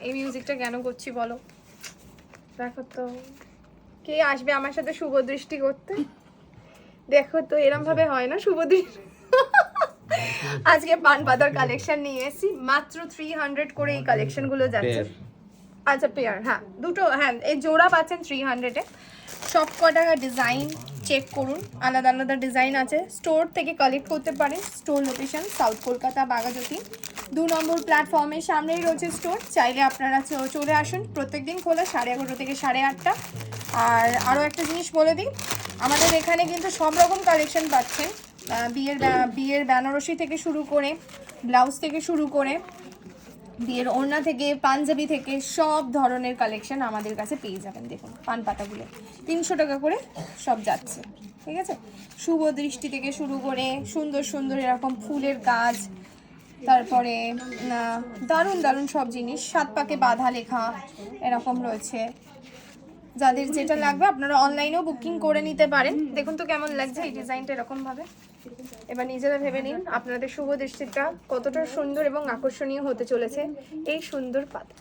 এই মিউজিকটা কেন করছি বলো? দেখো তো কে আসবে আমার সাথে শুভ দৃষ্টি করতে। দেখো তো এরম ভাবে হয় না শুভ দৃষ্টি। আজকে পান পাতার কালেকশন নিয়ে এসেছি, মাত্র 300 করে এই কালেকশন গুলো যাচ্ছে। আচ্ছা পেয়ার, হ্যাঁ দুটো, হ্যাঁ এই জোড়া পাচ্ছেন 300 এ। সব কটা ডিজাইন চেক করুন, আলাদা আলাদা ডিজাইন আছে। স্টোর থেকে কালেক্ট করতে পারেন। Store location south Kolkata Baghajatin 2 নম্বর প্ল্যাটফর্মের সামনেই রয়েছে স্টোর। চাইলে আপনারা চলে আসুন। প্রত্যেকদিন খোলা 11:30 থেকে 8:30। আর আরও একটা জিনিস বলে দিই, আমাদের এখানে কিন্তু সব রকম কালেকশন পাচ্ছেন। বিয়ের বেনারসি থেকে শুরু করে, ব্লাউজ থেকে শুরু করে, বিয়ের ওড়না থেকে, পাঞ্জাবি থেকে সব ধরনের কালেকশন আমাদের কাছে পেয়ে যাবেন। দেখুন পান পাতাগুলো 300 টাকা করে সব যাচ্ছে, ঠিক আছে। শুভ দৃষ্টি থেকে শুরু করে সুন্দর সুন্দর এরকম ফুলের কাজ, তারপরে দারুণ দারুণ সব জিনিস, 7 পাকে বাঁধা লেখা এরকম রয়েছে। যাদের যেটা লাগবে আপনারা অনলাইনেও বুকিং করে নিতে পারেন। দেখুন তো কেমন লাগছে এই ডিজাইনটা এরকম ভাবে। এবার নিজেরা ভেবে নিন আপনাদের শুভ দৃষ্টিটা কতটা সুন্দর এবং আকর্ষণীয় হতে চলেছে এই সুন্দর পাতা।